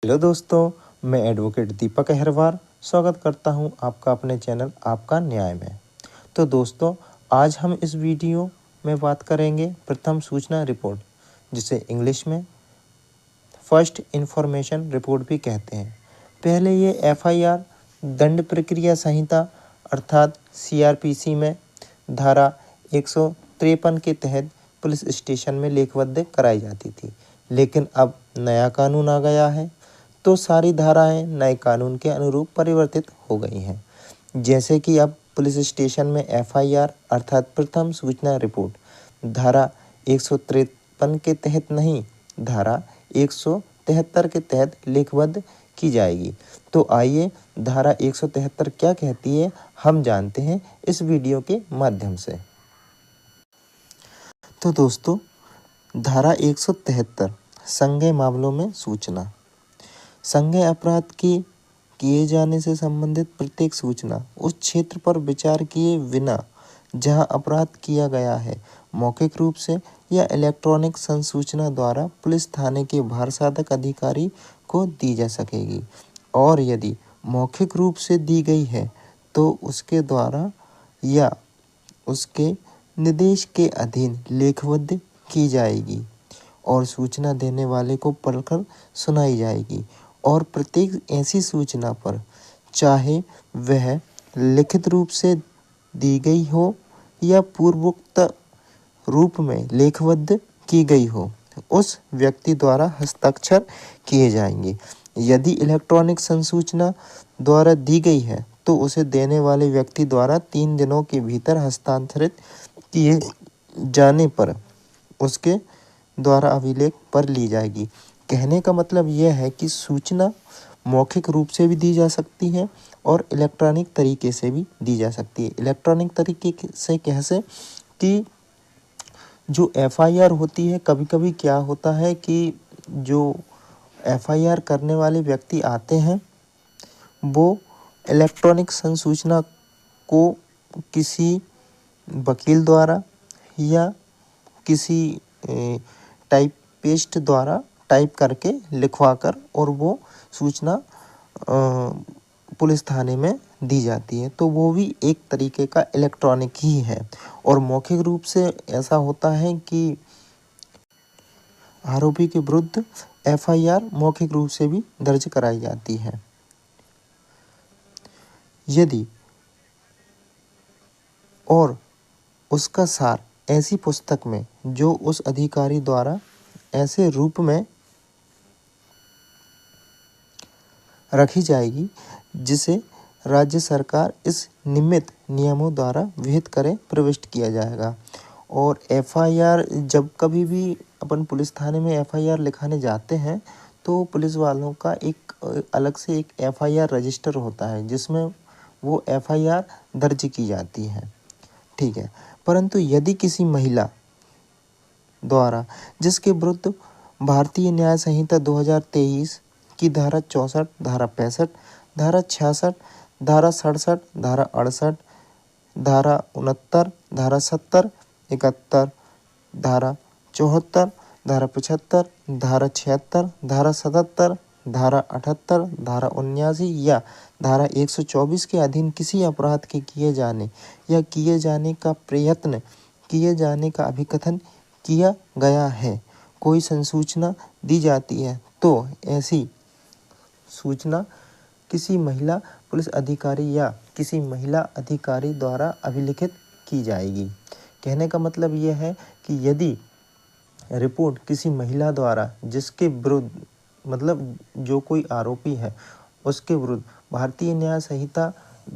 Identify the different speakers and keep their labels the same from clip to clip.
Speaker 1: Hello दोस्तों, मैं advocate दीपक अहरवार स्वागत करता हूं आपका अपने चैनल आपका न्याय में। तो दोस्तों, आज हम इस वीडियो में बात करेंगे प्रथम सूचना रिपोर्ट, जिसे इंग्लिश में फर्स्ट इंफॉर्मेशन रिपोर्ट भी कहते हैं। पहले ये एफआईआर दंड प्रक्रिया संहिता अर्थात सीआरपीसी में धारा 153 के तहत पुलिस स्टेशन में लेखबद्ध कराई जाती थी, लेकिन अब नया कानून आ गया है तो सारी धाराएं नए कानून के अनुरूप परिवर्तित हो गई हैं। जैसे कि अब पुलिस स्टेशन में एफआईआर अर्थात प्रथम सूचना रिपोर्ट धारा 153 के तहत नहीं, धारा 173 के तहत लेखबद्ध की जाएगी। तो आइए धारा 173 क्या कहती है हम जानते हैं इस वीडियो के माध्यम से। तो दोस्तों, धारा 173 संज्ञेय मामलों में सूचना। संज्ञेय अपराध के किए जाने से संबंधित प्रत्येक सूचना उस क्षेत्र पर विचार किए बिना जहां अपराध किया गया है मौखिक रूप से या इलेक्ट्रॉनिक संसूचना द्वारा पुलिस थाने के भारसाधक अधिकारी को दी जा सकेगी, और यदि मौखिक रूप से दी गई है तो उसके द्वारा या उसके निर्देश के अधीन लेखबद्ध की जाएगी और सूचना देने वाले को पढ़कर सुनाई जाएगी। और प्रत्येक ऐसी सूचना पर, चाहे वह लिखित रूप से दी गई हो या पूर्वोक्त रूप में लेखबद्ध की गई हो, उस व्यक्ति द्वारा हस्ताक्षर किए जाएंगे। यदि इलेक्ट्रॉनिक संसूचना द्वारा दी गई है तो उसे देने वाले व्यक्ति द्वारा 3 दिनों के भीतर हस्तांतरित किए जाने पर उसके द्वारा अभिलेख पर ली जाएगी। कहने का मतलब यह है कि सूचना मौखिक रूप से भी दी जा सकती है और इलेक्ट्रॉनिक तरीके से भी दी जा सकती है। इलेक्ट्रॉनिक तरीके से कैसे कि जो एफआईआर होती है, कभी कभी क्या होता है कि जो एफआईआर करने वाले व्यक्ति आते हैं वो इलेक्ट्रॉनिक संसूचना को किसी वकील द्वारा या किसी टाइपिस्ट द्वारा टाइप करके लिखवाकर और वो सूचना पुलिस थाने में दी जाती है, तो वो भी एक तरीके का इलेक्ट्रॉनिक ही है। और मौखिक रूप से ऐसा होता है कि आरोपी के विरुद्ध एफआईआर मौखिक रूप से भी दर्ज कराई जाती है। यदि और उसका सार ऐसी पुस्तक में जो उस अधिकारी द्वारा ऐसे रूप में रखी जाएगी जिसे राज्य सरकार इस निमित्त नियमों द्वारा विहित करे प्रविष्ट किया जाएगा। और एफआईआर जब कभी भी अपन पुलिस थाने में एफआईआर लिखाने जाते हैं तो पुलिस वालों का एक अलग से एक एफआईआर रजिस्टर होता है जिसमें वो एफआईआर दर्ज की जाती है, ठीक है। परंतु यदि किसी महिला द्वारा जिसके विरुद्ध भारतीय न्याय संहिता 2023 की धारा 64, धारा 65, धारा 66, धारा 67, धारा 68, धारा 69, धारा 70, 71, धारा 74, धारा 75, धारा 76, धारा 77, धारा 78, धारा 79 या धारा 124 के अधीन किसी अपराध के किए जाने या किए जाने का प्रयत्न, किए जाने का अभिकथन किया गया है, कोई संसूचना दी जाती है तो ऐसी सूचना किसी महिला पुलिस अधिकारी या किसी महिला अधिकारी द्वारा अभिलिखित की जाएगी। कहने का मतलब यह है कि यदि रिपोर्ट किसी महिला द्वारा जिसके विरुद्ध, मतलब जो कोई आरोपी है उसके विरुद्ध भारतीय न्याय संहिता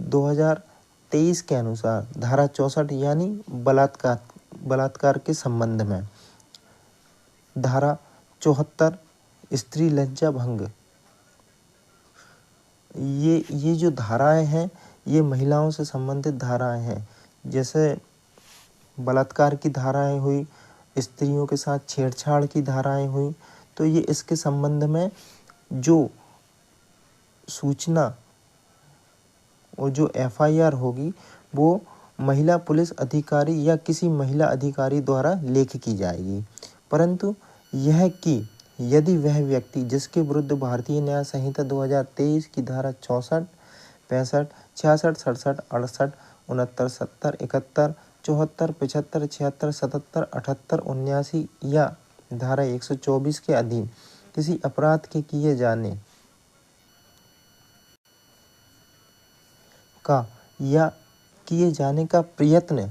Speaker 1: 2023 के अनुसार धारा 64 यानी बलात्कार के संबंध में, धारा 74 स्त्री लज्जा भंग, ये जो धाराएं हैं ये महिलाओं से संबंधित धाराएं हैं। जैसे बलात्कार की धाराएं हुई, स्त्रियों के साथ छेड़छाड़ की धाराएं हुई, तो ये इसके संबंध में जो सूचना और जो एफआईआर होगी वो महिला पुलिस अधिकारी या किसी महिला अधिकारी द्वारा लेख की जाएगी। परंतु यह कि यदि वह व्यक्ति जिसके विरुद्ध भारतीय न्याय संहिता 2023 की धारा 64, 65, 66, 67, 68, 69, 70, 71, 74, 75, 76, 77, 78, 79 या धारा 124 के अधीन किसी अपराध के किए जाने का या किए जाने का प्रयत्न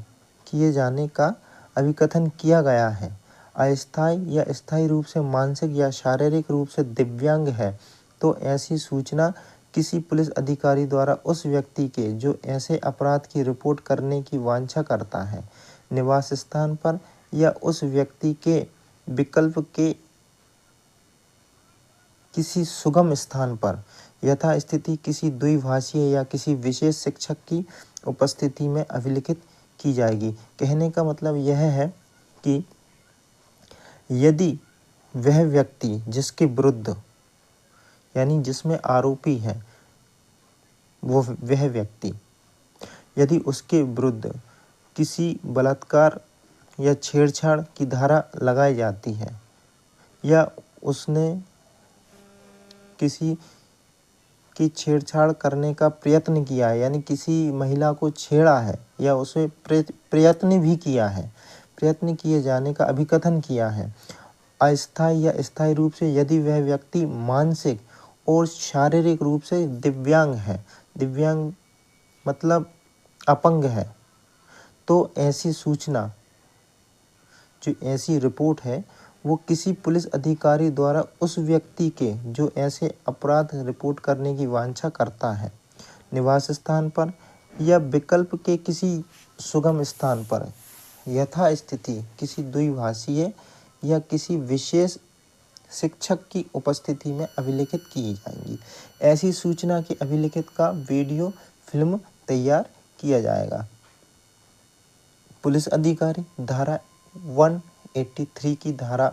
Speaker 1: किए जाने का अभिकथन किया गया है, अस्थायी या स्थायी रूप से मानसिक या शारीरिक रूप से दिव्यांग है, तो ऐसी सूचना किसी पुलिस अधिकारी द्वारा उस व्यक्ति के जो ऐसे अपराध की रिपोर्ट करने की वांछा करता है, निवास स्थान पर या उस व्यक्ति के विकल्प के किसी सुगम स्थान पर यथास्थिति किसी द्विभाषीय या किसी विशेष शिक्षक की उपस्थिति में अभिलिखित की जाएगी। कहने का मतलब यह है कि यदि वह व्यक्ति जिसके विरुद्ध यानी जिसमें आरोपी है वह व्यक्ति यदि उसके विरुद्ध किसी बलात्कार या छेड़छाड़ की धारा लगाई जाती है या उसने किसी की छेड़छाड़ करने का प्रयत्न किया है, यानी किसी महिला को छेड़ा है या उसे प्रयत्न भी किया है, प्रयत्न किए जाने का अभिकथन किया है, अस्थायी या स्थायी रूप से यदि वह व्यक्ति मानसिक और शारीरिक रूप से दिव्यांग है, दिव्यांग मतलब अपंग है, तो ऐसी सूचना जो ऐसी रिपोर्ट है वो किसी पुलिस अधिकारी द्वारा उस व्यक्ति के जो ऐसे अपराध रिपोर्ट करने की वांछा करता है, निवास स्थान पर या विकल्प के किसी सुगम स्थान पर यथास्थिति किसी द्विभाषीय या किसी विशेष शिक्षक की उपस्थिति में अभिलिखित की जाएंगी। ऐसी सूचना के अभिलिखित का वीडियो फिल्म तैयार किया जाएगा। पुलिस अधिकारी धारा 183 की धारा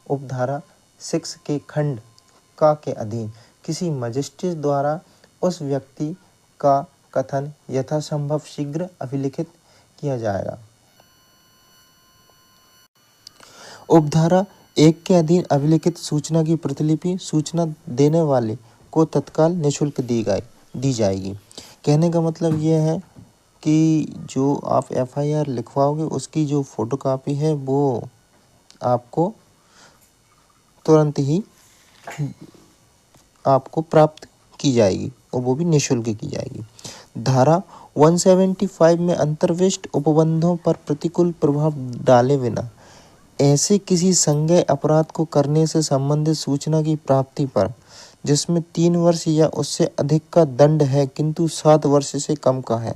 Speaker 1: उपधारा 6 के खंड का के अधीन किसी मजिस्ट्रेट द्वारा उस व्यक्ति का कथन यथासंभव शीघ्र अभिलिखित किया जाएगा। उपधारा 1 के अधीन अभिलिखित सूचना की प्रतिलिपि सूचना देने वाले को तत्काल निःशुल्क दी जाएगी। कहने का मतलब यह है कि जो आप FIR लिखवाओगे उसकी जो फोटोकॉपी है वो आपको तुरंत ही आपको प्राप्त की जाएगी और वो भी निःशुल्क की जाएगी। धारा 175 में अंतर्विष्ट उपबंधों पर प्रतिकूल प्रभाव डाले बिना ऐसे किसी संज्ञेय अपराध को करने से संबंधित सूचना की प्राप्ति पर जिसमें 3 वर्ष या उससे अधिक का दंड है किंतु 7 वर्ष से कम का है,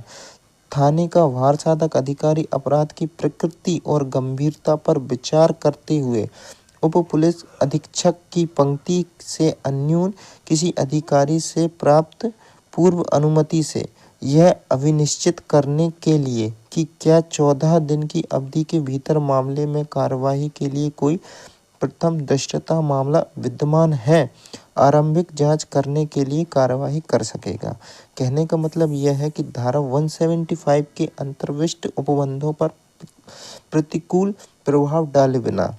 Speaker 1: थाने का वारसाधक अधिकारी अपराध की प्रकृति और गंभीरता पर विचार करते हुए उप पुलिस अधीक्षक की पंक्ति से अन्यून किसी अधिकारी से प्राप्त पूर्व अनुमति से यह अविनिश्चित करने के लिए कि क्या 14 दिन की अवधि के भीतर मामले में कार्यवाही के लिए कोई प्रथम दृष्टता मामला विद्यमान है, आरंभिक जांच करने के लिए कार्यवाही कर सकेगा। कहने का मतलब यह है कि धारा 175 के अंतर्विष्ट उपबंधों पर प्रतिकूल प्रभाव डाले बिना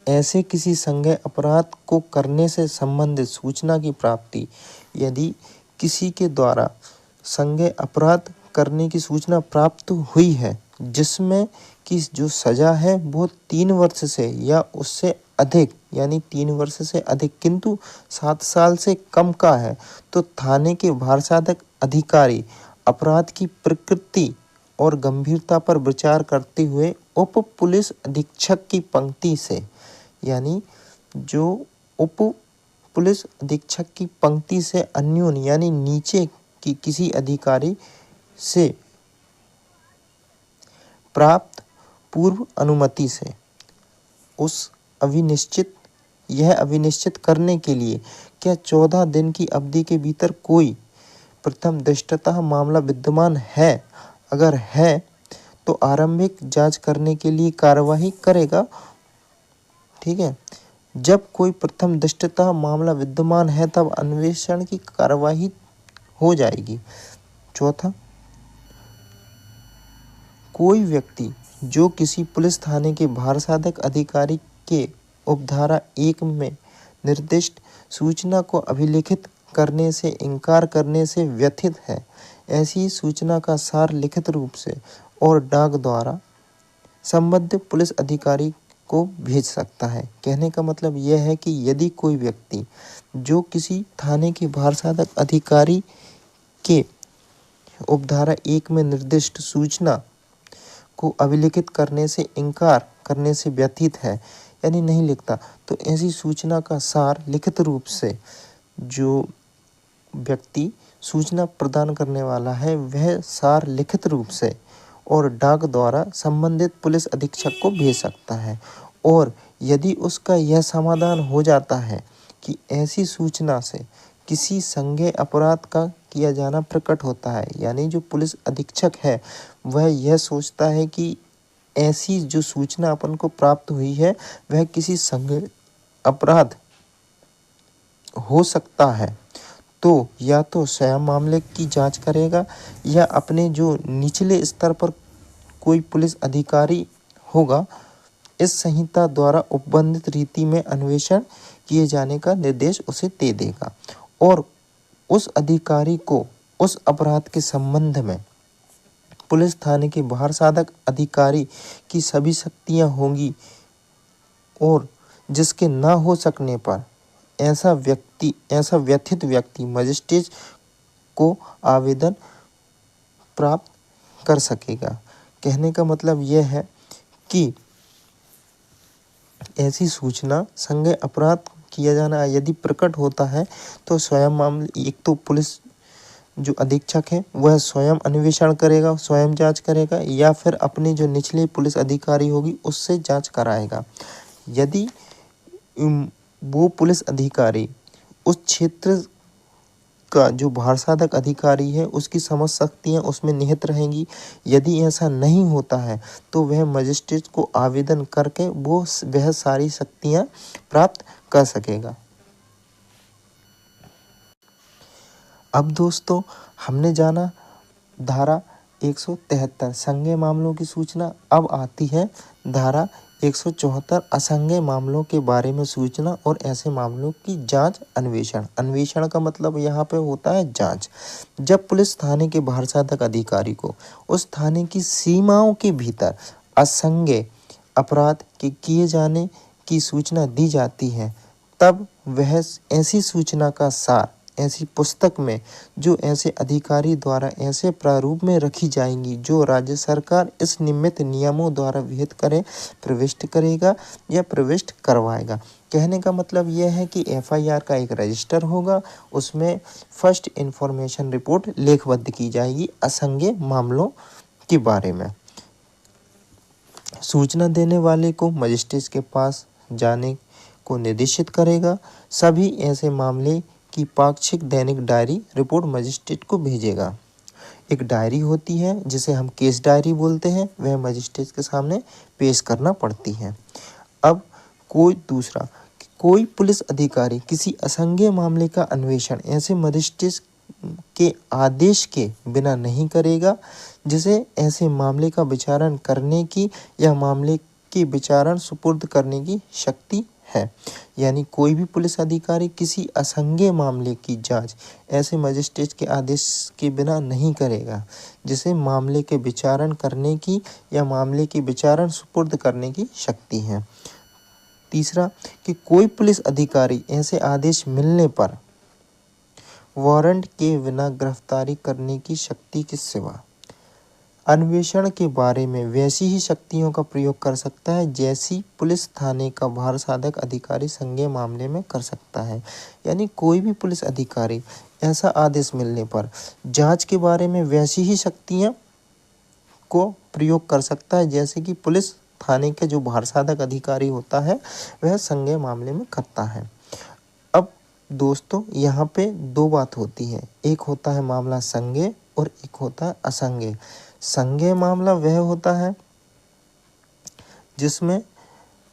Speaker 1: ऐसे किसी संज्ञेय अपराध को करने से संबंधित सूचना की प्राप्ति यदि किसी के द्वारा संज्ञेय अपराध करने की सूचना प्राप्त हुई है जिसमें कि जो सजा है वो 3 वर्ष से या उससे अधिक यानी 3 वर्ष से अधिक किंतु 7 साल से कम का है, तो थाने के वारसाधक अधिकारी अपराध की प्रकृति और गंभीरता पर विचार करते हुए उप पुलिस अधीक्षक की पंक्ति से यानी जो उप पुलिस अधीक्षक की पंक्ति से अन्यून यानी नीचे की किसी अधिकारी से प्राप्त पूर्व अनुमति से यह अविनिश्चित करने के लिए क्या 14 दिन की अवधि के भीतर कोई प्रथम दृष्टता मामला विद्यमान है, अगर है तो आरंभिक जांच करने के लिए कार्यवाही करेगा। ठीक है, जब कोई प्रथम दृष्टता मामला विद्यमान है तब अन्वेषण की कार्यवाही हो जाएगी। चौथा, कोई व्यक्ति जो किसी पुलिस थाने के वारसाधक अधिकारी के उपधारा 1 में निर्दिष्ट सूचना को अभिलिखित करने से इनकार करने से व्यथित है, ऐसी सूचना का सार लिखित रूप से और डाक द्वारा संबंधित पुलिस अधिकारी को भेज सकता है। कहने का मतलब यह है कि यदि कोई व्यक्ति जो किसी थाने के भारसाधक अधिकारी के उपधारा 1 में निर्दिष्ट सूचना को अभिलिखित करने से इनकार करने से व्यथित है यानी नहीं लिखता, तो ऐसी सूचना का सार लिखित रूप से जो व्यक्ति सूचना प्रदान करने वाला है वह सार लिखित रूप से और डाक द्वारा संबंधित पुलिस अधीक्षक को भेज सकता है। और यदि उसका यह समाधान हो जाता है कि ऐसी सूचना से किसी संज्ञेय अपराध का किया जाना प्रकट होता है, यानी जो पुलिस अधीक्षक है वह यह सोचता है कि ऐसी जो सूचना अपन को प्राप्त हुई है वह किसी संज्ञेय अपराध हो सकता है, तो या तो स्वयं मामले की जांच करेगा या अपने जो निचले स्तर पर कोई पुलिस अधिकारी होगा इस संहिता द्वारा उपबंधित रीति में अन्वेषण किए जाने का निर्देश उसे दे देगा और उस अधिकारी को उस अपराध के संबंध में पुलिस थाने के भारसाधक अधिकारी की सभी शक्तियां होंगी और जिसके न हो सकने पर ऐसा व्यथित व्यक्ति मजिस्ट्रेट को आवेदन प्राप्त कर सकेगा। कहने का मतलब यह है कि ऐसी सूचना संज्ञेय अपराध किया जाना यदि प्रकट होता है तो स्वयं मामले एक तो पुलिस जो अधीक्षक है वह स्वयं अन्वेषण करेगा, स्वयं जांच करेगा या फिर अपने जो निचले पुलिस अधिकारी होगी उससे जांच कराएगा। यदि वो पुलिस अधिकारी उस क्षेत्र का जो भारसाधक अधिकारी है उसकी समझ शक्तियाँ उसमें निहित रहेंगी। यदि ऐसा नहीं होता है तो वह मजिस्ट्रेट को आवेदन करके वह सारी शक्तियाँ प्राप्त कर सकेगा। अब दोस्तों हमने जाना धारा 173 संज्ञेय मामलों की सूचना। अब आती है धारा 174 असंज्ञेय मामलों के बारे में सूचना और ऐसे मामलों की जांच अन्वेषण। अन्वेषण का मतलब यहाँ पे होता है जांच। जब पुलिस थाने के भारसाधक अधिकारी को उस थाने की सीमाओं के भीतर असंज्ञेय अपराध के किए जाने की सूचना दी जाती है तब वह ऐसी सूचना का सार ऐसी पुस्तक में जो ऐसे अधिकारी द्वारा ऐसे प्रारूप में रखी जाएंगी जो राज्य सरकार इस निमित्त नियमों द्वारा विहित करे प्रविष्ट करेगा या प्रविष्ट करवाएगा। कहने का मतलब यह है कि एफआईआर का एक रजिस्टर होगा, उसमें फर्स्ट इंफॉर्मेशन रिपोर्ट लेखबद्ध की जाएगी असंज्ञेय मामलों के बारे में। सूचना देने वाले को मजिस्ट्रेट के पास जाने को निर्देशित करेगा। सभी ऐसे मामले की पाक्षिक दैनिक डायरी रिपोर्ट मजिस्ट्रेट को भेजेगा। एक डायरी होती है जिसे हम केस डायरी बोलते हैं, वह मजिस्ट्रेट के सामने पेश करना पड़ती है। अब कोई पुलिस अधिकारी किसी असंज्ञेय मामले का अन्वेषण ऐसे मजिस्ट्रेट के आदेश के बिना नहीं करेगा जिसे ऐसे मामले का विचारण करने की या मामले के विचारण सुपुर्द करने की शक्ति है। यानी कोई भी पुलिस अधिकारी किसी असंज्ञेय मामले की जांच ऐसे मजिस्ट्रेट के आदेश के बिना नहीं करेगा जिसे मामले के विचारण करने की या मामले के विचारण सुपुर्द करने की शक्ति है। तीसरा कि कोई पुलिस अधिकारी ऐसे आदेश मिलने पर वारंट के बिना गिरफ्तारी करने की शक्ति के सिवा अन्वेषण के बारे में वैसी ही शक्तियों का प्रयोग कर सकता है जैसी पुलिस थाने का भारसाधक अधिकारी संज्ञेय मामले में कर सकता है। यानी कोई भी पुलिस अधिकारी ऐसा आदेश मिलने पर जांच के बारे में वैसी ही शक्तियां को प्रयोग कर सकता है जैसे कि पुलिस थाने के जो भारसाधक अधिकारी होता है वह संज्ञेय मामले में करता है। अब दोस्तों यहाँ पे दो बात होती है, एक होता है मामला संज्ञेय और एक होता है असंज्ञेय। संज्ञेय मामला वह होता है जिसमें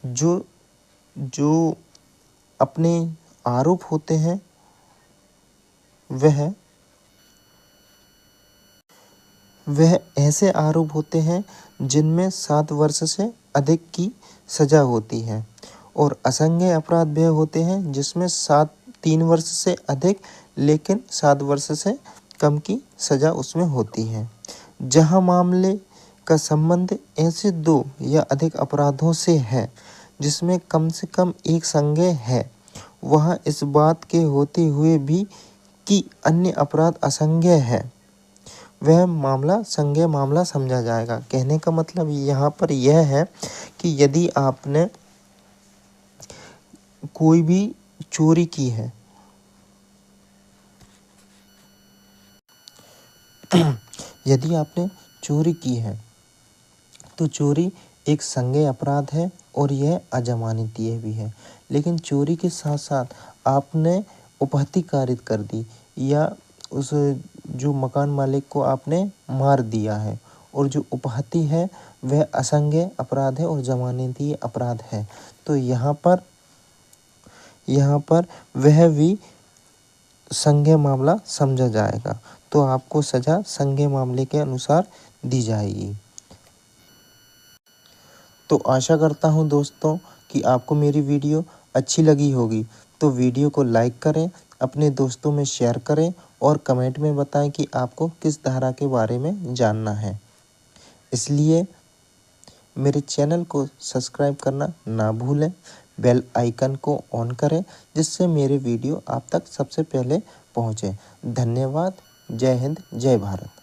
Speaker 1: जो अपने आरोप होते हैं वह ऐसे आरोप होते हैं जिनमें 7 वर्ष से अधिक की सजा होती है और असंज्ञेय अपराध वह होते हैं जिसमें 3 वर्ष से अधिक लेकिन 7 वर्ष से कम की सज़ा उसमें होती है। जहां मामले का संबंध ऐसे 2 या अधिक अपराधों से है जिसमें कम से कम एक संज्ञेय है, वहां इस बात के होते हुए भी कि अन्य अपराध असंज्ञेय है, वह मामला संज्ञेय मामला समझा जाएगा। कहने का मतलब यहाँ पर यह है कि यदि आपने कोई भी चोरी की है यदि आपने चोरी की है तो चोरी एक संज्ञेय अपराध है और यह अजमानतीय भी है। लेकिन चोरी के साथ साथ आपने उपहति कारित कर दी या उस जो मकान मालिक को आपने मार दिया है और जो उपहति है वह असंज्ञेय अपराध है और जमानतीय अपराध है, तो यहाँ पर वह भी संज्ञेय मामला समझा जाएगा। तो आपको सज़ा संज्ञेय मामले के अनुसार दी जाएगी। तो आशा करता हूँ दोस्तों कि आपको मेरी वीडियो अच्छी लगी होगी। तो वीडियो को लाइक करें, अपने दोस्तों में शेयर करें और कमेंट में बताएं कि आपको किस धारा के बारे में जानना है। इसलिए मेरे चैनल को सब्सक्राइब करना ना भूलें, बेल आइकन को ऑन करें जिससे मेरे वीडियो आप तक सबसे पहले पहुँचे। धन्यवाद। जय हिंद, जय भारत।